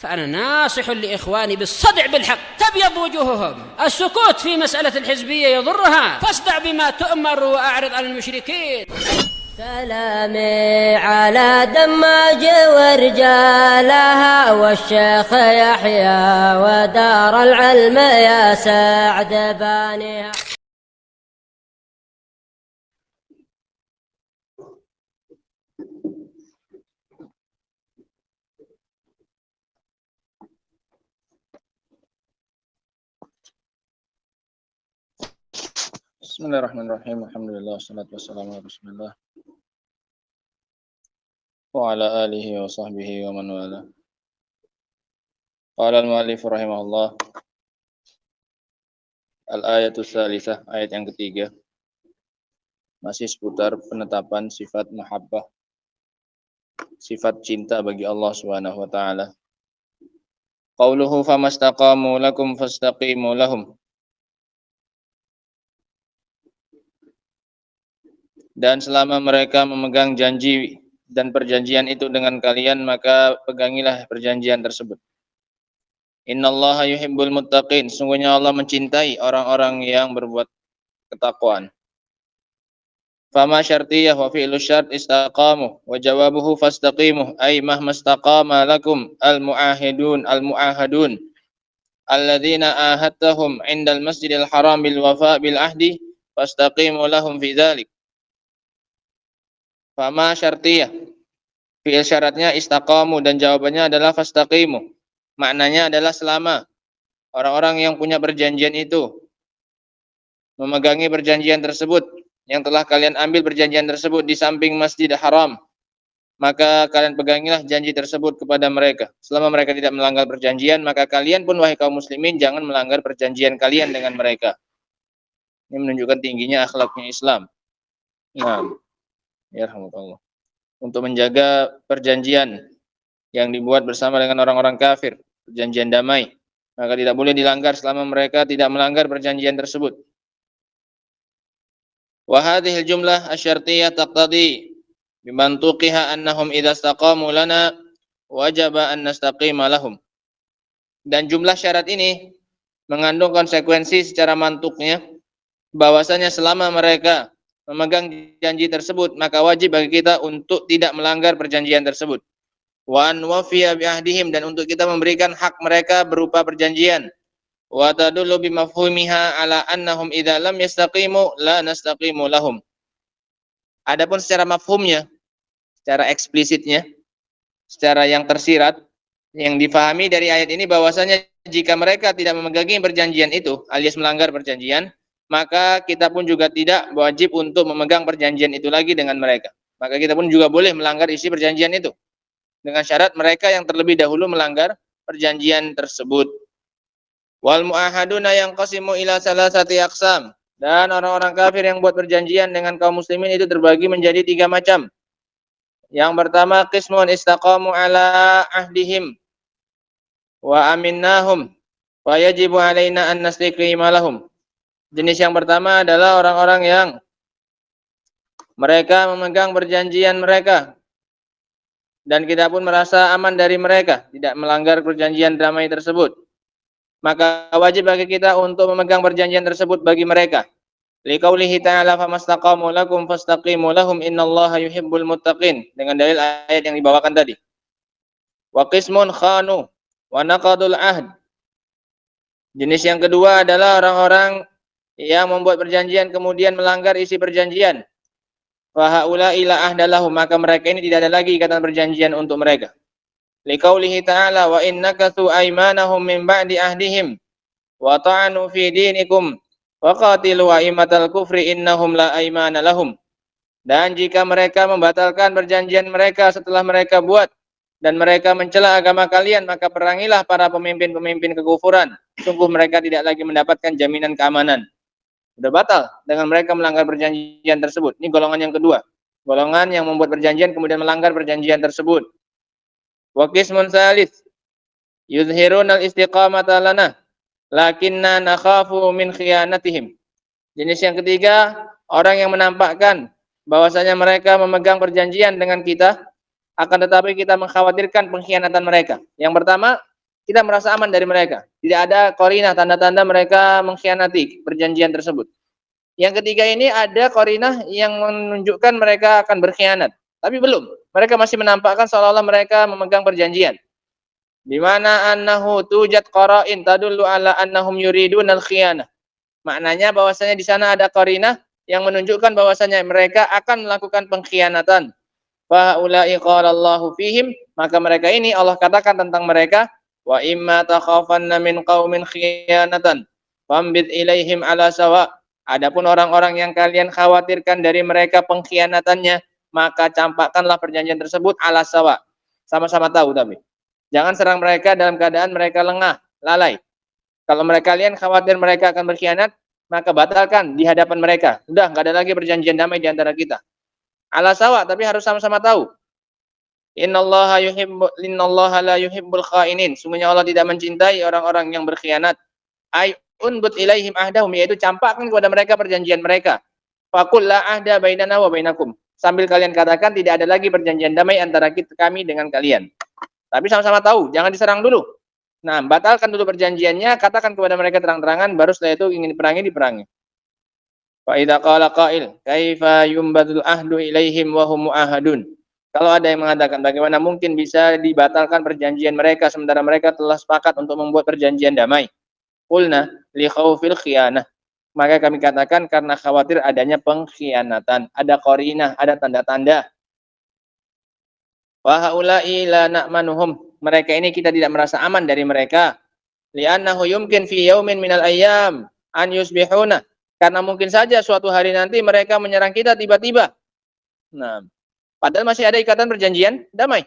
فأنا ناصح لإخواني بالصدع بالحق تبيض وجوههم. السكوت في مسألة الحزبية يضرها، فاصدع بما تؤمر وأعرض عن المشركين. سلامي على دماج ورجالها والشيخ يحيى ودار العلم يا سعد بانيها. Bismillahirrahmanirrahim. Alhamdulillah wassalatu wassalamu ala Rasulillah wa ala alihi wa sahbihi wa man wala. Qala al-mu'allif rahimahullah. Al-ayatu tsalisah, ayat yang ketiga. Masih seputar penetapan sifat mahabbah, sifat cinta bagi Allah Subhanahu wa taala. Qauluhu famastaqamu lakum fastaqimu lahum. Dan selama mereka memegang janji dan perjanjian itu dengan kalian, maka pegangilah perjanjian tersebut. Innallaha yuhibbul muttaqin. Sungguhnya Allah mencintai orang-orang yang berbuat ketakwaan. Fama syartiyah wa fi'lu syart istaqamu wa jawabuhu fastaqimu ay mahmastaqama lakum al-mu'ahidun alladzina ahadtahum 'indal masjidil haram bil wafa' bil ahdi fastaqimu lahum fi dzalik. Fama syartiyah, fi'il syaratnya istaqamu dan jawabannya adalah fastaqimu. Maknanya adalah selama orang-orang yang punya perjanjian itu memegangi perjanjian tersebut, yang telah kalian ambil perjanjian tersebut di samping Masjidil Haram, maka kalian pegangilah janji tersebut kepada mereka. Selama mereka tidak melanggar perjanjian, maka kalian pun wahai kaum muslimin jangan melanggar perjanjian kalian dengan mereka. Ini menunjukkan tingginya akhlaknya Islam. Nah, ya rahmatullah. Untuk menjaga perjanjian yang dibuat bersama dengan orang-orang kafir, perjanjian damai, maka tidak boleh dilanggar selama mereka tidak melanggar perjanjian tersebut. Wa hadhil jumlah asyartiyah taqtadi bimantuqiha annahum idza istaqamu lana wajaba an nastaqima lahum. Dan jumlah syarat ini mengandung konsekuensi secara mantuknya bahwasanya selama mereka memegang janji tersebut, maka wajib bagi kita untuk tidak melanggar perjanjian tersebut. Wa an wafiya bi ahdihim, dan untuk kita memberikan hak mereka berupa perjanjian. Wa tadullu bi mafhumiha ala annahum idza lam yastaqimu la nastaqimu lahum. Adapun secara mafhumnya, secara eksplisitnya, secara yang tersirat, yang difahami dari ayat ini bahwasanya jika mereka tidak memegangi perjanjian itu alias melanggar perjanjian, maka kita pun juga tidak wajib untuk memegang perjanjian itu lagi dengan mereka. Maka kita pun juga boleh melanggar isi perjanjian itu, dengan syarat mereka yang terlebih dahulu melanggar perjanjian tersebut. Wal mu'ahaduna yanqasimu ila salasati aqsam. Dan orang-orang kafir yang buat perjanjian dengan kaum muslimin itu terbagi menjadi 3 macam. Yang pertama, qismun istaqamu ala ahdihim wa aminnahum wa yajibu alaina an nastaqiima lahum. Jenis yang pertama adalah orang-orang yang mereka memegang perjanjian mereka dan kita pun merasa aman dari mereka, tidak melanggar perjanjian damai tersebut. Maka wajib bagi kita untuk memegang perjanjian tersebut bagi mereka. Liqaulihi ta'ala famastaqamu lakum fastaqimu lahum innallaha yuhibbul muttaqin, dengan dalil ayat yang dibawakan tadi. Wa qismun khanu wa naqadul ahd. Jenis yang kedua adalah orang-orang yang membuat perjanjian kemudian melanggar isi perjanjian. Wa haula ila ahdalahum, maka mereka ini tidak ada lagi ikatan perjanjian untuk mereka. Liqaulihi ta'ala wa innakathu aymanahum min ba'di ahdihim wa ta'anu fi dinikum wa qatilu aimatal kufri innahum la aymana lahum. Dan jika mereka membatalkan perjanjian mereka setelah mereka buat dan mereka mencela agama kalian, maka perangilah para pemimpin-pemimpin kekufuran. Sungguh mereka tidak lagi mendapatkan jaminan keamanan. Sudah batal dengan mereka melanggar perjanjian tersebut. Ini golongan yang kedua. Golongan yang membuat perjanjian kemudian melanggar perjanjian tersebut. Wa qismun tsalits yuzhiruna al-istiqamata lana lakinna nakhafu min khiyanatihim. Jenis yang ketiga, orang yang menampakkan bahwasanya mereka memegang perjanjian dengan kita, akan tetapi kita mengkhawatirkan pengkhianatan mereka. Yang pertama, kita merasa aman dari mereka. Tidak ada qarinah, tanda-tanda mereka mengkhianati perjanjian tersebut. Yang ketiga ini ada qarinah yang menunjukkan mereka akan berkhianat. Tapi belum. Mereka masih menampakkan seolah-olah mereka memegang perjanjian. Di mana annahu tujad qara'in tadullu ala annahum yuridun al-khiyanah. Maknanya bahwasanya di sana ada qarinah yang menunjukkan bahwasanya mereka akan melakukan pengkhianatan. Fa ulai qala Allahu fihim, maka mereka ini Allah katakan tentang mereka, wa imma takhafanna min qaumin khiyanatan fambit ilaihim ala sawa. Adapun orang-orang yang kalian khawatirkan dari mereka pengkhianatannya, maka campakkanlah perjanjian tersebut ala sawa. Sama-sama tahu tapi. Jangan serang mereka dalam keadaan mereka lengah, lalai. Kalau kalian khawatir mereka akan berkhianat, maka batalkan di hadapan mereka. Sudah, nggak ada lagi perjanjian damai di antara kita. Ala sawa, tapi harus sama-sama tahu. Innallaha la yuhibbul khainin. Sungguhnya Allah tidak mencintai orang-orang yang berkhianat. Ay unbut ilaihim ahdahum, yaitu campakkan kepada mereka perjanjian mereka. Faqul la ahda bainana wa bainakum. Sambil kalian katakan tidak ada lagi perjanjian damai antara kami dengan kalian. Tapi sama-sama tahu, jangan diserang dulu. Nah, batalkan dulu perjanjiannya, katakan kepada mereka terang-terangan, baru setelah itu ingin diperangi. Fa idza qala qail, kaifa yumbadul ahdu ilaihim wa hum muahadun. Kalau ada yang mengatakan bagaimana mungkin bisa dibatalkan perjanjian mereka sementara mereka telah sepakat untuk membuat perjanjian damai. Qulna li khaufil khiyanah. Maka kami katakan karena khawatir adanya pengkhianatan, ada qarinah, ada tanda-tanda. Wa haula'i la na'manuhum. Mereka ini kita tidak merasa aman dari mereka. Li'annahu yumkin fi yaumin minal ayyam an yusbihuna. Karena mungkin saja suatu hari nanti mereka menyerang kita tiba-tiba. Nah, padahal masih ada ikatan perjanjian damai.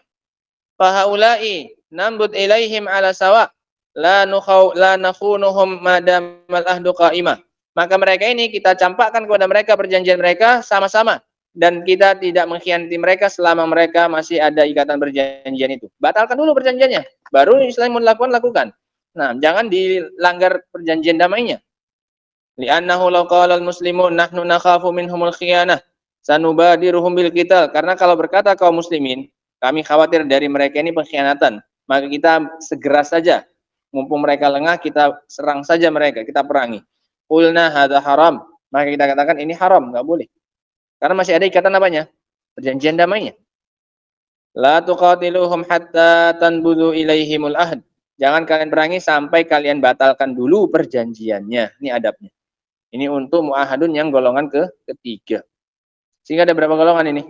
Fa haula'i nambut ilaihim ala sawa. La nakhunuhum madamal ahdu qa'imah. Maka mereka ini kita campakkan kepada mereka perjanjian mereka sama-sama. Dan kita tidak mengkhianati mereka selama mereka masih ada ikatan perjanjian itu. Batalkan dulu perjanjiannya. Baru Islam lakukan. Nah, jangan dilanggar perjanjian damainya. Li'annahu law qala al-muslimun nahnu nakhafu minhumul khiyanah sanubadiruhum bil qital. Karena kalau berkata kaum muslimin, kami khawatir dari mereka ini pengkhianatan, maka kita segera saja, mumpung mereka lengah, kita serang saja mereka, kita perangi. Qulna hadza haram. Maka kita katakan ini haram, enggak boleh. Karena masih ada ikatan apanya? Perjanjian damainya. La tuqatiluhum hatta tanbudu ilaihimul ahd. Jangan kalian perangi sampai kalian batalkan dulu perjanjiannya. Ini adabnya. Ini untuk mu'ahadun yang golongan ketiga. Sehingga ada berapa golongan ini?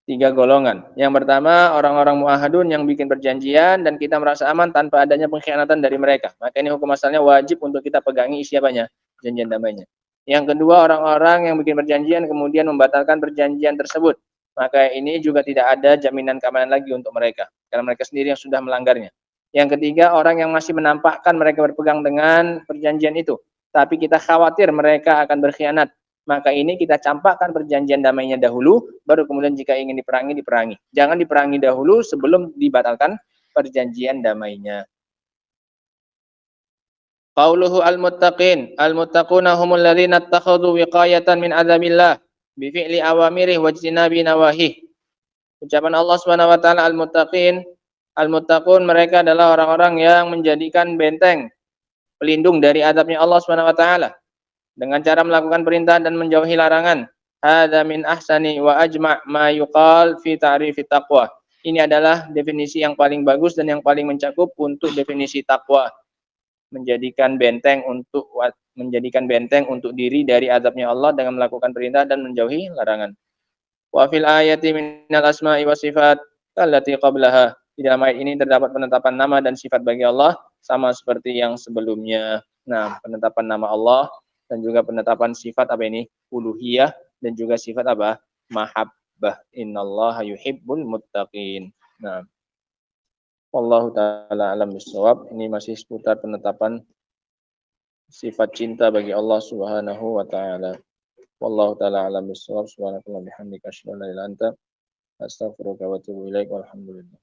3 golongan. Yang pertama, orang-orang mu'ahadun yang bikin perjanjian dan kita merasa aman tanpa adanya pengkhianatan dari mereka. Maka ini hukum asalnya wajib untuk kita pegangi isi apanya? Perjanjian damainya. Yang kedua, orang-orang yang bikin perjanjian kemudian membatalkan perjanjian tersebut. Maka ini juga tidak ada jaminan keamanan lagi untuk mereka. Karena mereka sendiri yang sudah melanggarnya. Yang ketiga, orang yang masih menampakkan mereka berpegang dengan perjanjian itu. Tapi kita khawatir mereka akan berkhianat. Maka ini kita campakkan perjanjian damainya dahulu, baru kemudian jika ingin diperangi. Jangan diperangi dahulu sebelum dibatalkan perjanjian damainya. Qauluhu al-muttaqin. Al-muttaquna humul ladzina ittakhadhu wiqayatan min adzabillah bi fi'li awamirih wa ijtinabi nawahih. Ucapan Allah Subhanahu wa taala al-muttaqin. Al-muttaqun mereka adalah orang-orang yang menjadikan benteng pelindung dari azabnya Allah Subhanahu wa taala dengan cara melakukan perintah dan menjauhi larangan. Hadza min ahsani wa ajma' ma yuqal fi ta'rifi taqwa. Ini adalah definisi yang paling bagus dan yang paling mencakup untuk definisi takwa. Menjadikan benteng untuk diri dari azabnya Allah dengan melakukan perintah dan menjauhi larangan. Wa fil ayati minal asma'i was sifat allati qablaha. Di dalam ayat ini terdapat penetapan nama dan sifat bagi Allah sama seperti yang sebelumnya. Nah, penetapan nama Allah dan juga penetapan sifat apa ini? Uluhiyah dan juga sifat apa? Mahabbah. Innallaha yuhibbul muttaqin. Nah, wallahu taala alam bisawab. Ini masih seputar penetapan sifat cinta bagi Allah Subhanahu wa taala. Wallahu taala alam bisawab. Subhanallahi bihamdika asyhadu an la ilaha illa anta astaghfiruka wa atubu ilaik. Walhamdulillah.